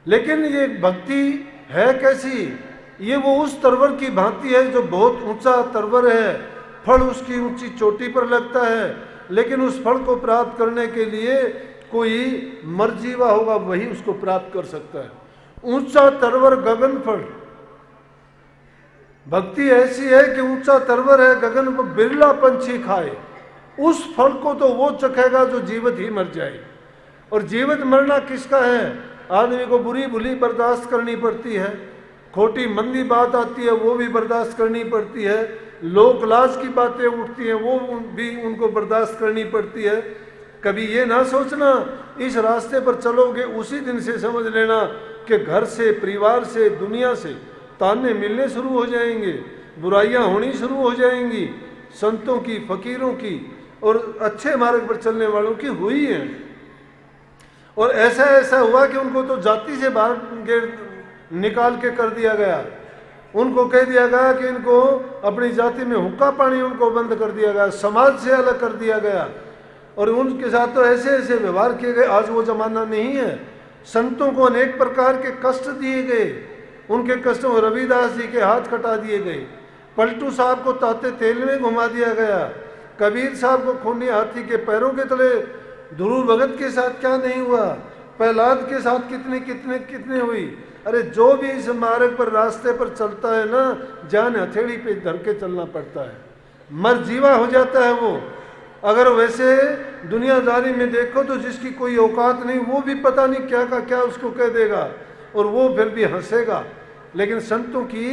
लेकिन ये भक्ति है कैसी? ये वो उस तरवर की भांति है जो बहुत ऊंचा तरवर है, फल उसकी ऊंची चोटी पर लगता है, लेकिन उस फल को प्राप्त करने के लिए कोई मरजीवा होगा, वही उसको प्राप्त कर सकता है। ऊंचा तरवर गगन फल। भक्ति ऐसी है कि ऊंचा तरवर है, गगन पर बिरला पंछी खाए, उस फल को तो वो चखेगा जो जीवित ही मर जाए। और जीवित मरना किसका है? आदमी को बुरी भली बर्दाश्त करनी पड़ती है, खोटी मंदी बात आती है वो भी बर्दाश्त करनी पड़ती है, लोक लाज की बातें उठती हैं वो भी उनको बर्दाश्त करनी पड़ती है। कभी ये ना सोचना इस रास्ते पर चलोगे उसी दिन से समझ लेना कि घर से, परिवार से, दुनिया से ताने मिलने शुरू हो जाएंगे, बुराइयां होनी शुरू हो जाएंगी, संतों की, फकीरों की और अच्छे मार्ग पर चलने वालों की हुई है। और ऐसा ऐसा हुआ कि उनको तो जाति से बाहर निकाल के कर दिया गया, उनको कह दिया गया कि इनको अपनी जाति में हुक्का पानी उनको बंद कर दिया गया, समाज से अलग कर दिया गया, और उनके साथ तो ऐसे ऐसे व्यवहार किए गए। आज वो जमाना नहीं है। संतों को अनेक प्रकार के कष्ट दिए गए, उनके कष्टों में रविदास जी के हाथ कटा दिए गए, पलटू साहब को ताते तेल में घुमा दिया गया, कबीर साहब को खूनी हाथी के पैरों के तले, ध्रुव भगत के साथ क्या नहीं हुआ, प्रहलाद के साथ कितने कितने कितने हुई। अरे जो भी इस मार्ग पर, रास्ते पर चलता है ना, जान हथेली पे धर के चलना पड़ता है, मरजीवा हो जाता है वो। अगर वैसे दुनियादारी में देखो तो जिसकी कोई औकात नहीं वो भी पता नहीं क्या का क्या उसको कह देगा और वो फिर भी हंसेगा। लेकिन संतों की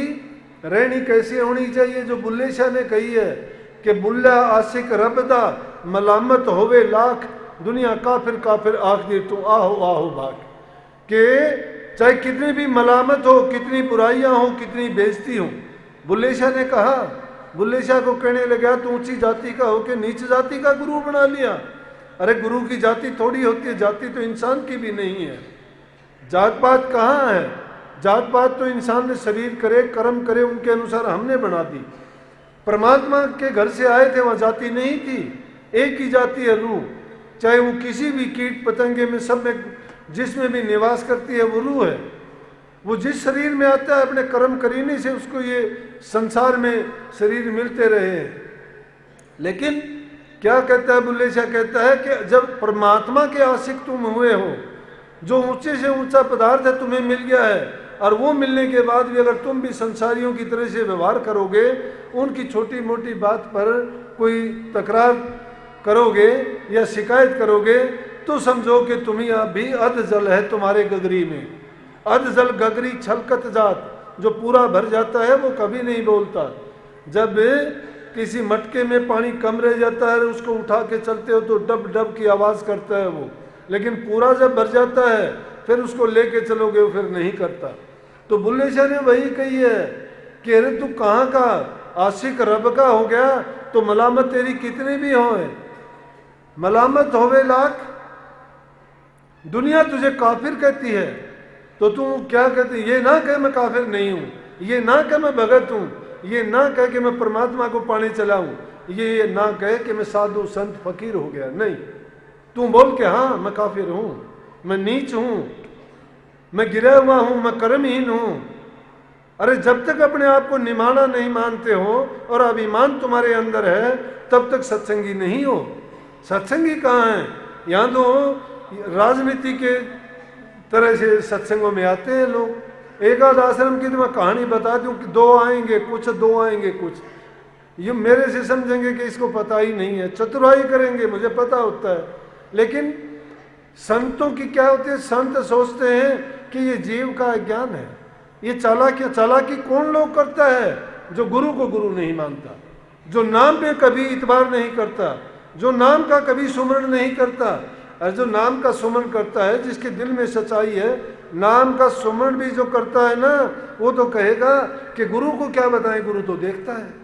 रहनी कैसी होनी चाहिए? जो बुल्ले शाह ने कही है कि बुल्ला आशिक रबदा मलामत होवे लाख, दुनिया काफिर काफिर आख दे तू आहो आहो भाग। के चाहे कितनी भी मलामत हो, कितनी बुराइयां हो, कितनी बेइज्जती हो, बुल्ले शाह ने कहा, बुल्ले शाह को कहने लगा तू ऊंची जाति का होके नीच जाति का गुरु बना लिया। अरे गुरु की जाति थोड़ी होती है, जाति तो इंसान की भी नहीं है। जात पात कहाँ है? जात पात तो इंसान ने शरीर करे, कर्म करे, उनके अनुसार हमने बना दी। परमात्मा के घर से आए थे, वहां जाति नहीं थी, एक ही जाति है रूह। चाहे वो किसी भी कीट पतंगे में, सब में, जिसमें भी निवास करती है वो रूह है। वो जिस शरीर में आता है अपने कर्म करीने से उसको ये संसार में शरीर मिलते रहे। लेकिन क्या कहता है बुल्ले शाह? कहता है कि जब परमात्मा के आशिक तुम हुए हो, जो ऊंचे से ऊंचा पदार्थ है तुम्हें मिल गया है, और वो मिलने के बाद भी अगर तुम भी संसारियों की तरह से व्यवहार करोगे, उनकी छोटी मोटी बात पर कोई तकरार करोगे या शिकायत करोगे, तो समझो कि तुम्हें अभी अध जल है तुम्हारे गगरी में। अध जल गगरी छलकत जात, जो पूरा भर जाता है वो कभी नहीं बोलता। जब किसी मटके में पानी कम रह जाता है, उसको उठा के चलते हो तो डब डब की आवाज़ करता है वो, लेकिन पूरा जब भर जाता है फिर उसको लेके चलोगे वो फिर नहीं करता। तो बुल्ले शाह ने वही कही है कि अरे तू कहाँ का आशिक रब का हो गया तो मलामत तेरी कितनी भी हो, मलामत होवे लाख, दुनिया तुझे काफिर कहती है तो तू क्या कहती? ये ना कह मैं काफिर नहीं हूँ, ये ना कह मैं भगत हूँ, ये ना कह कि मैं परमात्मा को पानी चलाऊं, ये ना कह कि मैं साधु संत फकीर हो गया। नहीं, तू बोल के हाँ मैं काफिर हूँ, मैं नीच हूँ, मैं गिरा हुआ हूँ, मैं कर्महीन हूँ। अरे जब तक अपने आप को निमाना नहीं मानते हो और अभिमान तुम्हारे अंदर है, तब तक सत्संगी नहीं हो। सत्संगी कहाँ है? यहाँ तो राजनीति के तरह से सत्संगों में आते हैं लोग। एक आध आश्रम की तो मैं कहानी बता दूं कि दो आएंगे कुछ, ये मेरे से समझेंगे कि इसको पता ही नहीं है, चतुराई करेंगे, मुझे पता होता है। लेकिन संतों की क्या होती है? संत सोचते हैं कि ये जीव का ज्ञान है। ये चालाकी कौन लोग करता है? जो गुरु को गुरु नहीं मानता, जो नाम पे कभी इतबार नहीं करता, जो नाम का कभी सुमरण नहीं करता। और जो नाम का सुमरण करता है, जिसके दिल में सच्चाई है, नाम का सुमरण भी जो करता है ना, वो तो कहेगा कि गुरु को क्या बताएं, गुरु तो देखता है।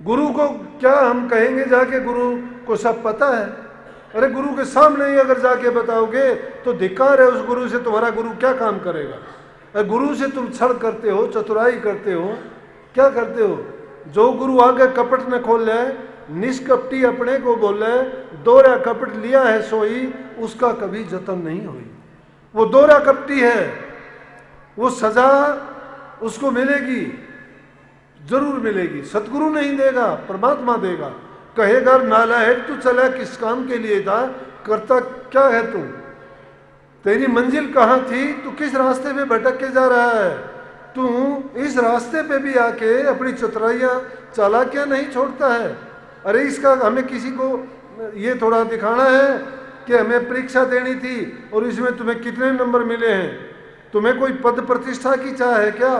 गुरु को क्या हम कहेंगे जाके? गुरु को सब पता है। अरे गुरु के सामने ही अगर जाके बताओगे तो धिक्कार है उस गुरु से। तुम्हारा गुरु क्या काम करेगा? अरे गुरु से तुम छल करते हो, चतुराई करते हो, क्या करते हो? जो गुरु आगे कपट न खोल ले, निष्कपटी अपने को बोले, दोहरा कपट लिया है सोई, उसका कभी जतन नहीं हुई। वो दोहरा कपटी है, वो सजा उसको मिलेगी, जरूर मिलेगी। सतगुरु नहीं देगा, परमात्मा देगा। कहेगा नालायक तू चला किस काम के लिए था, करता क्या है तू, तेरी मंजिल कहाँ थी, तू किस रास्ते पे भटक के जा रहा है, तू इस रास्ते पे भी आके अपनी चतुराइयाँ चालाकियाँ नहीं छोड़ता है। अरे इसका हमें किसी को ये थोड़ा दिखाना है कि हमें परीक्षा देनी थी और इसमें तुम्हें कितने नंबर मिले हैं, तुम्हें कोई पद प्रतिष्ठा की चाह है क्या?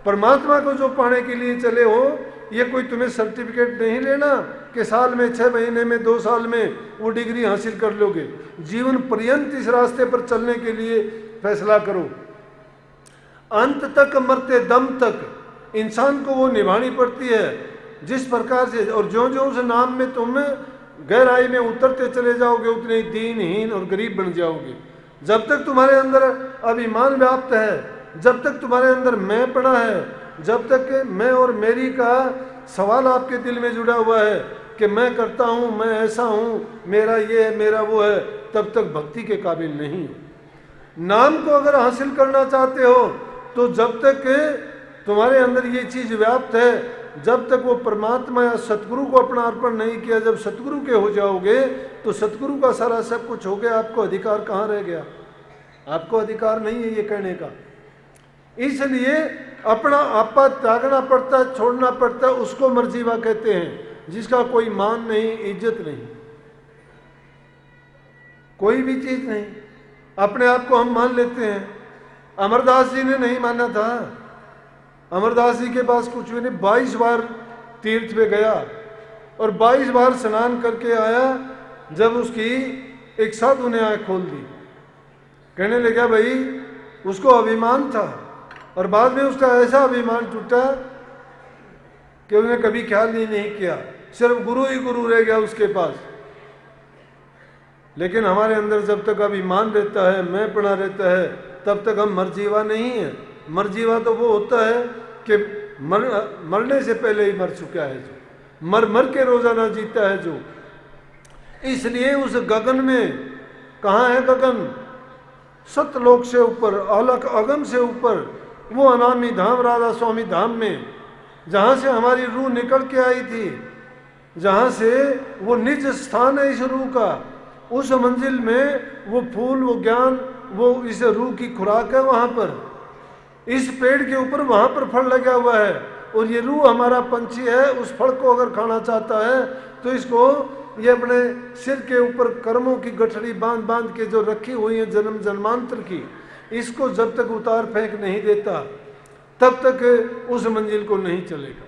परमात्मा को जो पाने के लिए चले हो, ये कोई तुम्हें सर्टिफिकेट नहीं लेना कि साल में 6 महीने में 2 साल में वो डिग्री हासिल कर लोगे। जीवन पर्यंत इस रास्ते पर चलने के लिए फैसला करो। अंत तक मरते दम तक इंसान को वो निभानी पड़ती है जिस प्रकार से। और जो जो उस नाम में तुम गहराई में उतरते चले जाओगे उतने दीनहीन और गरीब बन जाओगे। जब तक तुम्हारे अंदर अभिमान व्याप्त है, जब तक तुम्हारे अंदर मैं पड़ा है, जब तक मैं और मेरी का सवाल आपके दिल में जुड़ा हुआ है कि मैं करता हूँ, मैं ऐसा हूँ, मेरा ये है, मेरा वो है, तब तक भक्ति के काबिल नहीं हो। नाम को अगर हासिल करना चाहते हो तो जब तक तुम्हारे अंदर ये चीज़ व्याप्त है, जब तक वो परमात्मा या सतगुरु को अपना अर्पण नहीं किया, जब सतगुरु के हो जाओगे तो सतगुरु का सारा सब कुछ हो गया, आपको अधिकार कहाँ रह गया? आपको अधिकार नहीं है ये कहने का। इसलिए अपना आपा त्यागना पड़ता है, छोड़ना पड़ता है, उसको मर्जीवा कहते हैं, जिसका कोई मान नहीं, इज्जत नहीं, कोई भी चीज नहीं। अपने आप को हम मान लेते हैं। अमरदास जी ने नहीं माना था। अमरदास जी के पास कुछ भी नहीं, 22 बार तीर्थ पे गया और 22 बार स्नान करके आया। जब उसकी एक साधु ने आँख खोल दी, कहने लगा भाई उसको अभिमान था और बाद में उसका ऐसा अभिमान टूटा कि उसने कभी ख्याल ही नहीं किया, सिर्फ गुरु ही गुरु रह गया उसके पास। लेकिन हमारे अंदर जब तक अभिमान रहता है, मैं पड़ा रहता है, तब तक हम मरजीवा नहीं है। मरजीवा तो वो होता है कि मरने से पहले ही मर चुका है, जो मर मर के रोजाना जीता है जो। इसलिए उस गगन में, कहाँ है गगन? सतलोक से ऊपर, अलख अगम से ऊपर, वो अनामी धाम, राधा स्वामी धाम में, जहाँ से हमारी रूह निकल के आई थी, जहाँ से वो निज स्थान है इस रूह का, उस मंजिल में वो फूल, वो ज्ञान, वो इस रूह की खुराक है। वहाँ पर इस पेड़ के ऊपर वहाँ पर फल लगा हुआ है और ये रूह हमारा पंछी है। उस फल को अगर खाना चाहता है तो इसको ये अपने सिर के ऊपर कर्मों की गठरी बांध बांध के जो रखी हुई है जन्म जन्मांतर की, इसको जब तक उतार फेंक नहीं देता तब तक उस मंजिल को नहीं चलेगा।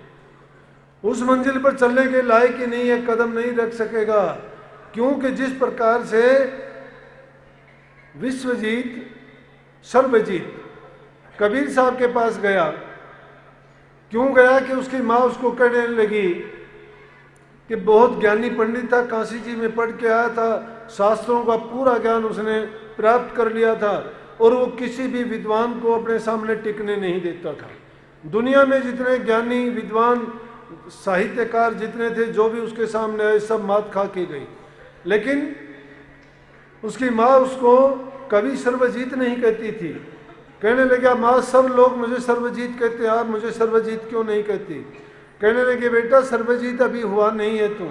उस मंजिल पर चलने के लायक ही नहीं है, कदम नहीं रख सकेगा। क्योंकि जिस प्रकार से विश्वजीत सर्वजीत कबीर साहब के पास गया, क्यों गया? कि उसकी माँ उसको कहने लगी कि बहुत ज्ञानी पंडित था, काशी जी में पढ़ के आया था, शास्त्रों का पूरा ज्ञान उसने प्राप्त कर लिया था और वो किसी भी विद्वान को अपने सामने टिकने नहीं देता था। दुनिया में जितने ज्ञानी विद्वान साहित्यकार जितने थे, जो भी उसके सामने आए, सब मात खा के गई। लेकिन उसकी माँ उसको कभी सर्वजीत नहीं कहती थी। कहने लगा, माँ सब लोग मुझे सर्वजीत कहते हैं, आप मुझे सर्वजीत क्यों नहीं कहती? कहने लगे, बेटा सर्वजीत अभी हुआ नहीं है तुम।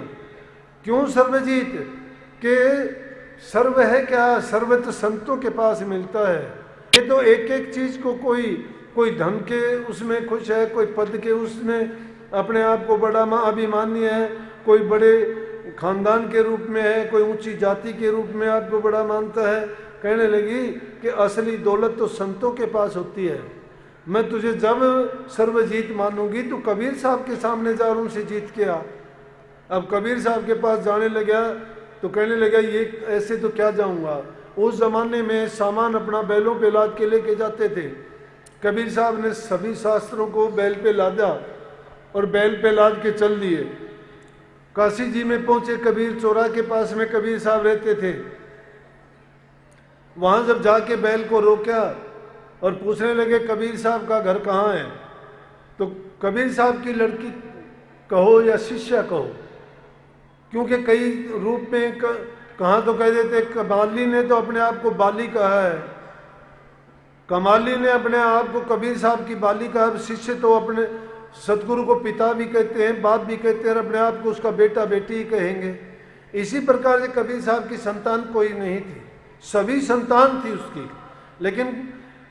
क्यों सर्वजीत? के सर्व है क्या? सर्व तो संतों के पास मिलता है। ये तो एक एक चीज को कोई धन के उसमें खुश है, कोई पद के उसमें अपने आप को बड़ा अभिमानी है, कोई बड़े खानदान के रूप में है, कोई ऊंची जाति के रूप में आपको बड़ा मानता है। कहने लगी कि असली दौलत तो संतों के पास होती है। मैं तुझे जब सर्वजीत मानूंगी तो कबीर साहब के सामने जा, उनसे जीत के आ। अब कबीर साहब के पास जाने लगा तो कहने लगा, ये ऐसे तो क्या जाऊंगा। उस जमाने में सामान अपना बैलों पे लाद के लेके जाते थे। कबीर साहब ने सभी शास्त्रों को बैल पे लादा और बैल पे लाद के चल दिए। काशी जी में पहुंचे, कबीर चौरा के पास में कबीर साहब रहते थे। वहां जब जाके बैल को रोका और पूछने लगे कबीर साहब का घर कहाँ है, तो कबीर साहब की लड़की कहो या शिष्या कहो, क्योंकि कई रूप में कहाँ तो कह देते, बाली ने तो अपने आप को बाली कहा है, कमाली ने अपने आप को कबीर साहब की बाली का, शिष्य तो अपने सतगुरु को पिता भी कहते हैं, बाप भी कहते हैं, और अपने आप को उसका बेटा बेटी ही कहेंगे। इसी प्रकार से कबीर साहब की संतान कोई नहीं थी, सभी संतान थी उसकी, लेकिन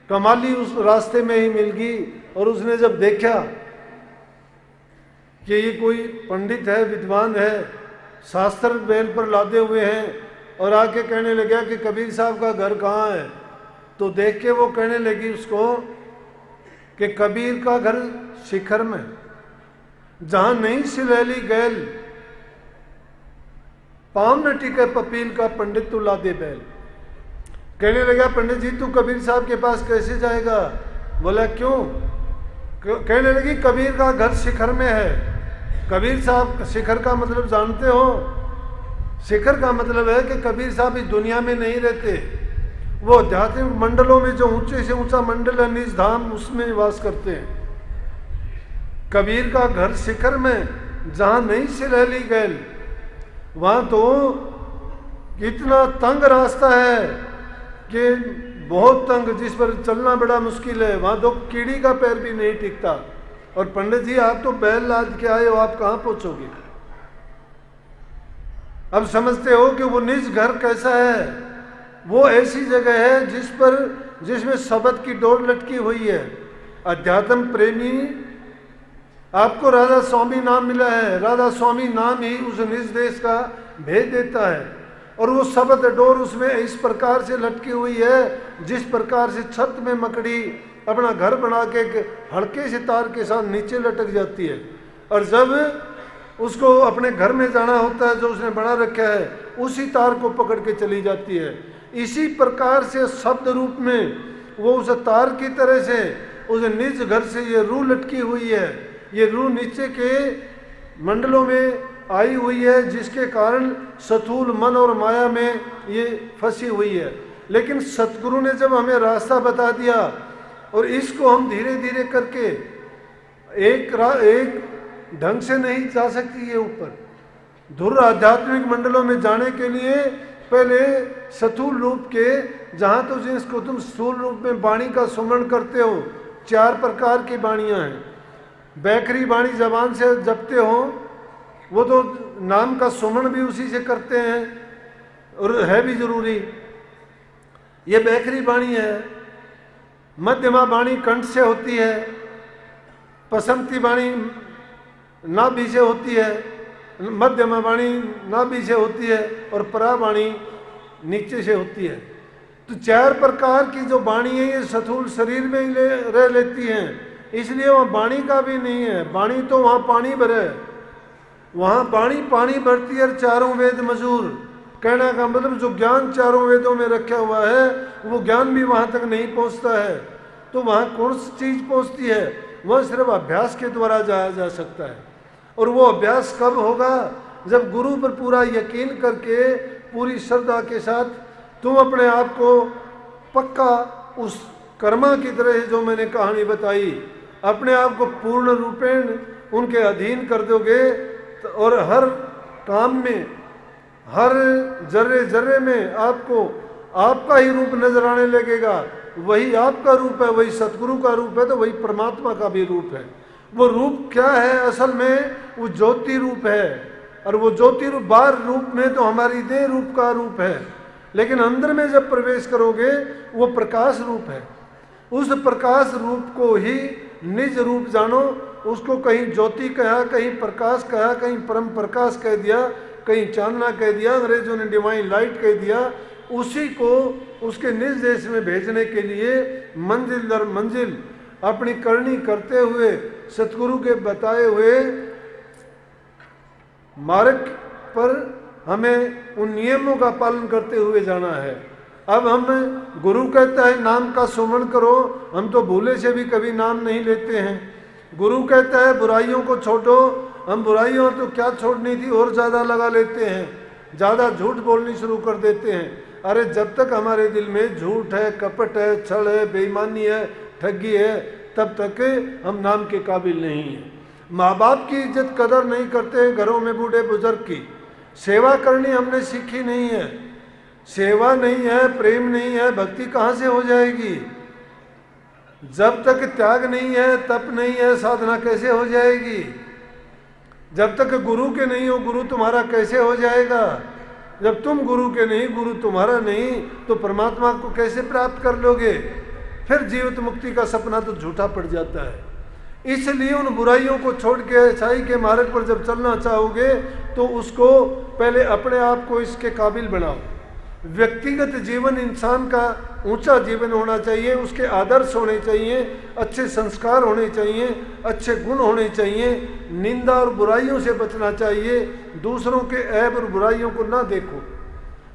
कमाली उस रास्ते में ही मिल गई। और उसने जब देखा कि ये कोई पंडित है, विद्वान है, शास्त्र बैल पर लादे हुए हैं, और आके कहने लगा कि कबीर साहब का घर कहाँ है, तो देख के वो कहने लगी उसको कि कबीर का घर शिखर में, जहां नहीं सिलैली गैल, पाम न टिके पपील का, पंडित तू लादे बैल। कहने लगा पंडित जी तू कबीर साहब के पास कैसे जाएगा? बोला क्यों? कहने लगी कबीर का घर शिखर में है। कबीर साहब, शिखर का मतलब जानते हो? शिखर का मतलब है कि कबीर साहब इस दुनिया में नहीं रहते, वो आध्यात्मिक मंडलों में, जो ऊंचे से ऊंचा मंडल है निज धाम, उसमें वास करते हैं। कबीर का घर शिखर में, जहां नहीं सिलैली गैल, वहां तो इतना तंग रास्ता है कि बहुत तंग, जिस पर चलना बड़ा मुश्किल है, वहां तो कीड़ी का पैर भी नहीं टिकता। और पंडित जी आप तो बैल लाद के आए हो, आप कहां पहुंचोगे? अब समझते हो कि वो निज घर कैसा है। वो ऐसी जगह है जिसमें शब्द की डोर लटकी हुई है। अध्यात्म प्रेमी, आपको राधा स्वामी नाम मिला है, राधा स्वामी नाम ही उस निज देश का भेद देता है। और वो शब्द डोर उसमें इस प्रकार से लटकी हुई है, जिस प्रकार से छत में मकड़ी अपना घर बना के हल्के से तार के साथ नीचे लटक जाती है, और जब उसको अपने घर में जाना होता है जो उसने बना रखा है, उसी तार को पकड़ के चली जाती है। इसी प्रकार से शब्द रूप में वो उस तार की तरह से उस निज घर से ये रूह लटकी हुई है। ये रूह नीचे के मंडलों में आई हुई है, जिसके कारण स्थूल मन और माया में ये फंसी हुई है। लेकिन सतगुरु ने जब हमें रास्ता बता दिया, और इसको हम धीरे धीरे करके एक ढंग से नहीं जा सकती, ये ऊपर धुर आध्यात्मिक मंडलों में जाने के लिए पहले स्थूल रूप के, जहां तो जिसको तुम स्थूल रूप में वाणी का सुमरण करते हो, 4 प्रकार की वाणियां हैं। बैखरी वाणी जबान से जपते हो, वो तो नाम का सुमरण भी उसी से करते हैं, और है भी जरूरी। ये बैखरी वाणी है। मध्यमा वाणी कंठ से होती है, पसंती वाणी नाभि से होती है, मध्यमा वाणी नाभि से होती है, और परा वाणी नीचे से होती है। तो 4 प्रकार की जो वाणी है ये स्थूल शरीर में ही रह लेती हैं, इसलिए वहाँ वाणी का भी नहीं है। वाणी तो वहाँ पानी भरे, वहाँ वाणी पानी भरती है, 4 वेद मजूर। कहने का मतलब जो ज्ञान 4 वेदों में रखा हुआ है, वो ज्ञान भी वहाँ तक नहीं पहुँचता है। तो वहाँ कौन सी चीज़ पहुँचती है? वह सिर्फ अभ्यास के द्वारा जाया जा सकता है। और वो अभ्यास कब होगा? जब गुरु पर पूरा यकीन करके, पूरी श्रद्धा के साथ तुम अपने आप को पक्का उस कर्मा की तरह जो मैंने कहानी बताई, अपने आप को पूर्ण रूपेण उनके अधीन कर दोगे, और हर काम में, हर जर्रे जर्रे में आपको आपका ही रूप नजर आने लगेगा। वही आपका रूप है, वही सतगुरु का रूप है, तो वही परमात्मा का भी रूप है। वो रूप क्या है? असल में वो ज्योति रूप है। और वो ज्योति रूप, बाहर रूप में तो हमारी देह रूप का रूप है, लेकिन अंदर में जब प्रवेश करोगे वो प्रकाश रूप है। उस प्रकाश रूप को ही निज रूप जानो। उसको कहीं ज्योति कहा, कहीं प्रकाश कहा, कहीं परम प्रकाश कह दिया, कहीं चांदना कह दिया, अंग्रेजों ने डिवाइन लाइट कह दिया। उसी को उसके निज देश में भेजने के लिए मंजिल दर मंजिल अपनी करनी करते हुए, सतगुरु के बताए हुए मार्ग पर हमें उन नियमों का पालन करते हुए जाना है। अब हम, गुरु कहता है नाम का सुमरण करो, हम तो भूले से भी कभी नाम नहीं लेते हैं। गुरु कहता है बुराइयों को छोड़ो, हम बुराइयों तो क्या छोड़नी थी और ज़्यादा लगा लेते हैं, ज़्यादा झूठ बोलनी शुरू कर देते हैं। अरे जब तक हमारे दिल में झूठ है, कपट है, छल है, बेईमानी है, ठगी है, तब तक हम नाम के काबिल नहीं हैं। माँ बाप की इज्जत कदर नहीं करते, घरों में बूढ़े बुजुर्ग की सेवा करनी हमने सीखी नहीं है। सेवा नहीं है, प्रेम नहीं है, भक्ति कहाँ से हो जाएगी? जब तक त्याग नहीं है, तप नहीं है, साधना कैसे हो जाएगी? जब तक गुरु के नहीं हो, गुरु तुम्हारा कैसे हो जाएगा? जब तुम गुरु के नहीं, गुरु तुम्हारा नहीं, तो परमात्मा को कैसे प्राप्त कर लोगे? फिर जीवित मुक्ति का सपना तो झूठा पड़ जाता है। इसलिए उन बुराइयों को छोड़ के अच्छाई के मार्ग पर जब चलना चाहोगे तो उसको पहले अपने आप को इसके काबिल बनाओ। व्यक्तिगत जीवन इंसान का ऊंचा जीवन होना चाहिए, उसके आदर्श होने चाहिए, अच्छे संस्कार होने चाहिए, अच्छे गुण होने चाहिए, निंदा और बुराइयों से बचना चाहिए, दूसरों के ऐब और बुराइयों को ना देखो,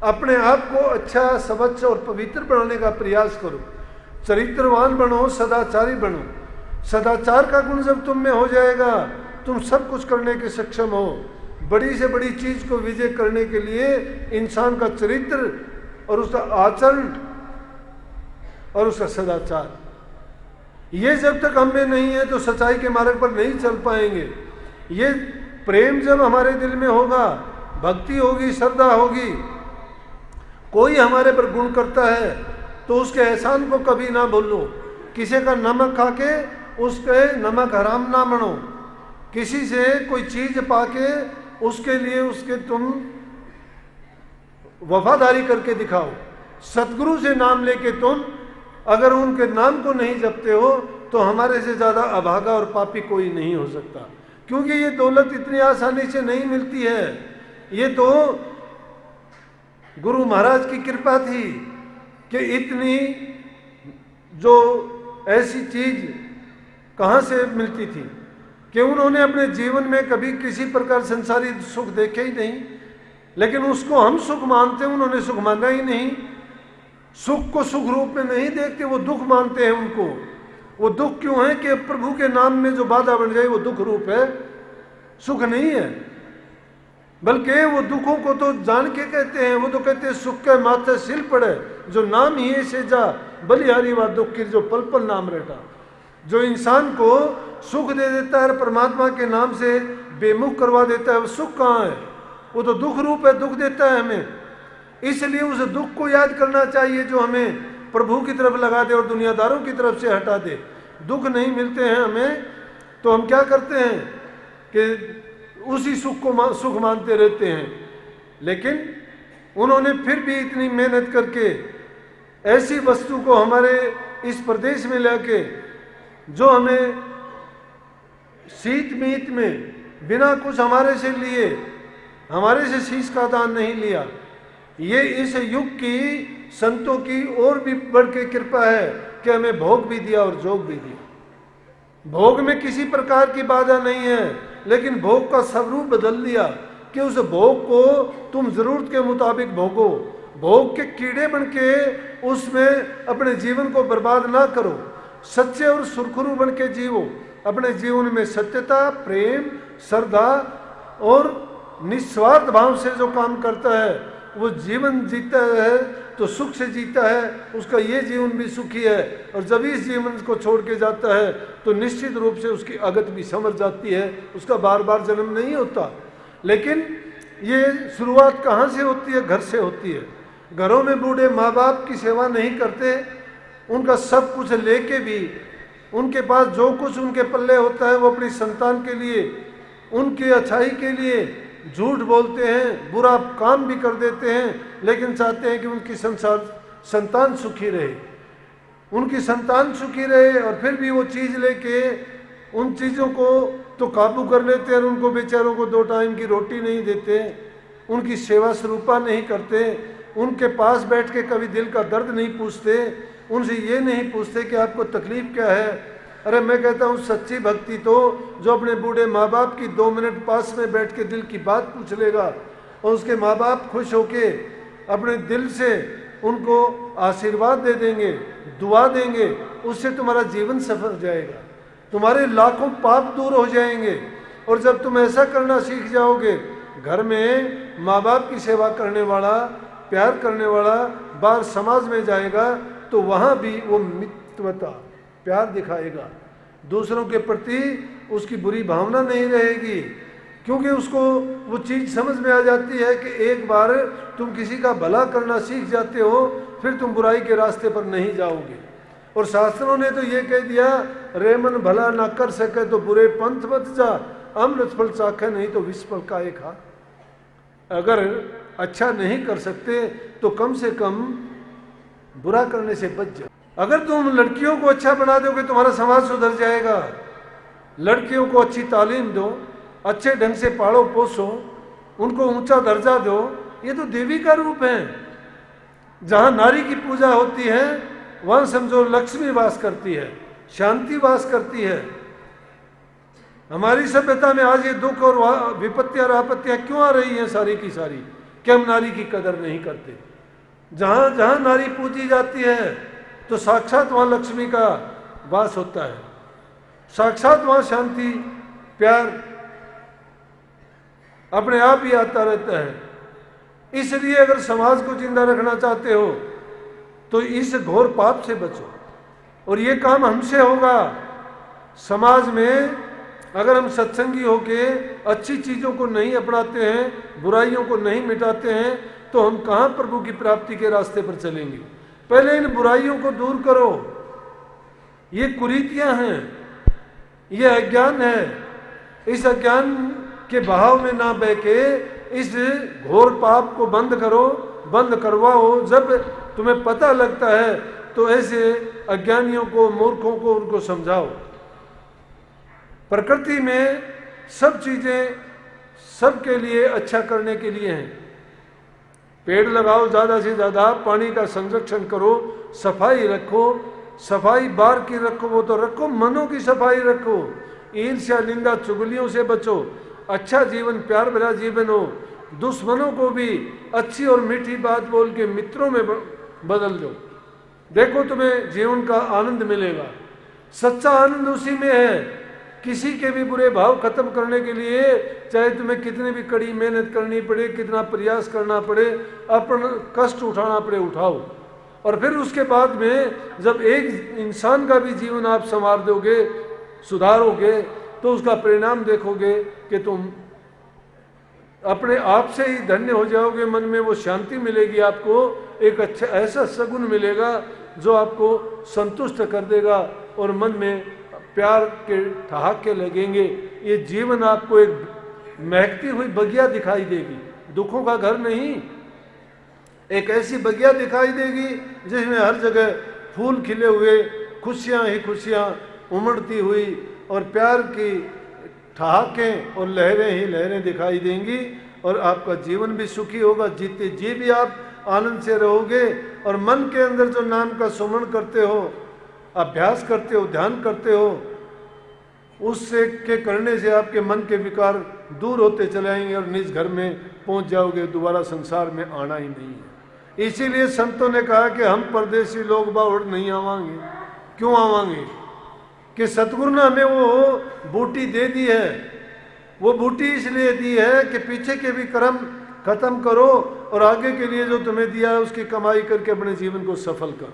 अपने आप को अच्छा, स्वच्छ और पवित्र बनाने का प्रयास करो, चरित्रवान बनो, सदाचारी बनो। सदाचार का गुण जब तुम में हो जाएगा, तुम सब कुछ करने के सक्षम हो। बड़ी से बड़ी चीज को विजय करने के लिए इंसान का चरित्र और उसका आचरण और उसका सदाचार, ये जब तक हम में नहीं है तो सच्चाई के मार्ग पर नहीं चल पाएंगे। ये प्रेम जब हमारे दिल में होगा, भक्ति होगी, श्रद्धा होगी, कोई हमारे पर गुण करता है तो उसके एहसान को कभी ना भूलो। किसी का नमक खा के उसके नमक हराम ना बनो। किसी से कोई चीज पाके उसके लिए उसके तुम वफादारी करके दिखाओ। सतगुरु से नाम लेके तुम अगर उनके नाम को नहीं जपते हो तो हमारे से ज्यादा अभागा और पापी कोई नहीं हो सकता, क्योंकि ये दौलत इतनी आसानी से नहीं मिलती है। ये तो गुरु महाराज की कृपा थी कि इतनी जो ऐसी चीज कहाँ से मिलती थी कि उन्होंने अपने जीवन में कभी किसी प्रकार संसारी सुख देखे ही नहीं, लेकिन उसको हम सुख मानते हैं, उन्होंने सुख माना ही नहीं। सुख को सुख रूप में नहीं देखते, वो दुख मानते हैं उनको। वो दुख क्यों है कि प्रभु के नाम में जो बाधा बन जाए वो दुख रूप है, सुख नहीं है। बल्कि वो दुखों को तो जान के कहते हैं, वो तो कहते हैं सुख के माथे सिल पड़े जो नाम ही ऐसे जा बलिहारी व दुख की जो पल पल नाम रटा। जो इंसान को सुख दे देता है परमात्मा के नाम से बेमुख करवा देता है, वो सुख कहाँ है? वो तो दुख रूप है, दुख देता है हमें। इसलिए उस दुख को याद करना चाहिए जो हमें प्रभु की तरफ लगा दे और दुनियादारों की तरफ से हटा दे। दुख नहीं मिलते हैं हमें तो हम क्या करते हैं कि उसी सुख को सुख मानते रहते हैं। लेकिन उन्होंने फिर भी इतनी मेहनत करके ऐसी वस्तु को हमारे इस प्रदेश में लाके जो हमें शीत मीत में बिना कुछ हमारे से लिए, हमारे से शीश का दान नहीं लिया। ये इस युग की संतों की और भी बढ़ के कृपा है कि हमें भोग भी दिया और जोग भी दिया। भोग में किसी प्रकार की बाधा नहीं है, लेकिन भोग का स्वरूप बदल दिया कि उस भोग को तुम जरूरत के मुताबिक भोगो। भोग के कीड़े बन के उसमें अपने जीवन को बर्बाद ना करो। सच्चे और सुरखरू बन के जीवो। अपने जीवन में सत्यता, प्रेम, श्रद्धा और निस्वार्थ भाव से जो काम करता है वो जीवन जीता है तो सुख से जीता है, उसका ये जीवन भी सुखी है। और जब इस जीवन को छोड़ के जाता है तो निश्चित रूप से उसकी अगत भी समझ जाती है, उसका बार बार जन्म नहीं होता। लेकिन ये शुरुआत कहाँ से होती है? घर से होती है। घरों में बूढ़े माँ बाप की सेवा नहीं करते, उनका सब कुछ लेके भी उनके पास जो कुछ उनके पल्ले होता है वो अपनी संतान के लिए, उनकी अच्छाई के लिए झूठ बोलते हैं, बुरा काम भी कर देते हैं, लेकिन चाहते हैं कि उनकी संतान सुखी रहे, उनकी संतान सुखी रहे। और फिर भी वो चीज़ लेके उन चीज़ों को तो काबू कर लेते हैं और उनको बेचारों को 2 टाइम की रोटी नहीं देते, उनकी सेवा स्वरूपा नहीं करते, उनके पास बैठ के कभी दिल का दर्द नहीं पूछते, उनसे ये नहीं पूछते कि आपको तकलीफ क्या है। अरे मैं कहता हूँ सच्ची भक्ति तो जो अपने बूढ़े माँ बाप की 2 मिनट पास में बैठ के दिल की बात पूछ लेगा और उसके माँ बाप खुश होके अपने दिल से उनको आशीर्वाद दे देंगे, दुआ देंगे, उससे तुम्हारा जीवन सफल जाएगा, तुम्हारे लाखों पाप दूर हो जाएंगे। और जब तुम ऐसा करना सीख जाओगे, घर में माँ बाप की सेवा करने वाला, प्यार करने वाला बाहर समाज में जाएगा तो वहाँ भी वो मित्रता, प्यार दिखाएगा, दूसरों के प्रति उसकी बुरी भावना नहीं रहेगी, क्योंकि उसको वो चीज़ समझ में आ जाती है कि एक बार तुम किसी का भला करना सीख जाते हो फिर तुम बुराई के रास्ते पर नहीं जाओगे। और शास्त्रों ने तो ये कह दिया, रे मन भला ना कर सके तो बुरे पंथ मत जा, अमृत फल चाखे नहीं तो विष फल काहे खा। अगर अच्छा नहीं कर सकते तो कम से कम बुरा करने से बच जाओ। अगर तुम लड़कियों को अच्छा बना दोगे तुम्हारा समाज सुधर जाएगा। लड़कियों को अच्छी तालीम दो, अच्छे ढंग से पालो पोसो, उनको ऊंचा दर्जा दो। ये तो देवी का रूप है। जहां नारी की पूजा होती है वहां समझो लक्ष्मी वास करती है, शांति वास करती है। हमारी सभ्यता में आज ये दुख और विपत्तियां और आपत्तियां क्यों आ रही हैं सारी की सारी, कि हम नारी की कदर नहीं करते। जहां जहां नारी पूजी जाती है तो साक्षात वहां लक्ष्मी का वास होता है, साक्षात वहां शांति प्यार अपने आप ही आता रहता है। इसलिए अगर समाज को जिंदा रखना चाहते हो तो इस घोर पाप से बचो, और ये काम हमसे होगा। समाज में अगर हम सत्संगी होके अच्छी चीजों को नहीं अपनाते हैं, बुराइयों को नहीं मिटाते हैं, तो हम कहां प्रभु की प्राप्ति के रास्ते पर चलेंगे। पहले इन बुराइयों को दूर करो। ये कुरीतियां हैं, ये अज्ञान है। इस अज्ञान के बहाव में ना बह के इस घोर पाप को बंद करो, बंद करवाओ। जब तुम्हें पता लगता है तो ऐसे अज्ञानियों को, मूर्खों को, उनको समझाओ। प्रकृति में सब चीजें सबके लिए अच्छा करने के लिए हैं। पेड़ लगाओ ज्यादा से ज्यादा, पानी का संरक्षण करो, सफाई रखो। सफाई बाहर की रखो वो तो रखो, मनों की सफाई रखो। ईर्ष्या निंदा चुगलियों से बचो। अच्छा जीवन, प्यार भरा जीवन हो। दुश्मनों को भी अच्छी और मीठी बात बोल के मित्रों में बदल दो। देखो तुम्हें जीवन का आनंद मिलेगा। सच्चा आनंद उसी में है। किसी के भी बुरे भाव खत्म करने के लिए चाहे तुम्हें कितनी भी कड़ी मेहनत करनी पड़े, कितना प्रयास करना पड़े, अपन कष्ट उठाना पड़े, उठाओ। और फिर उसके बाद में जब एक इंसान का भी जीवन आप संवार दोगे, सुधारोगे, तो उसका परिणाम देखोगे कि तुम अपने आप से ही धन्य हो जाओगे। मन में वो शांति मिलेगी, आपको एक अच्छा ऐसा सगुन मिलेगा जो आपको संतुष्ट कर देगा और मन में प्यार के ठहाके लगेंगे। ये जीवन आपको एक महकती हुई बगिया दिखाई देगी, दुखों का घर नहीं। एक ऐसी बगिया दिखाई देगी जिसमें हर जगह फूल खिले हुए, खुशियां ही खुशियां उमड़ती हुई और प्यार की ठहाकें और लहरें ही लहरें दिखाई देंगी। और आपका जीवन भी सुखी होगा, जीते जी भी आप आनंद से रहोगे। और मन के अंदर जो नाम का सुमरण करते हो, अभ्यास करते हो, ध्यान करते हो, उससे के करने से आपके मन के विकार दूर होते चले आएंगे और निज घर में पहुंच जाओगे। दोबारा संसार में आना ही नहीं है। इसीलिए संतों ने कहा कि हम परदेसी लोग बाउड़ नहीं आवांगे। क्यों आवांगे? कि सतगुरु ने हमें वो बूटी दे दी है। वो बूटी इसलिए दी है कि पीछे के भी कर्म खत्म करो और आगे के लिए जो तुम्हें दिया है उसकी कमाई करके अपने जीवन को सफल करो।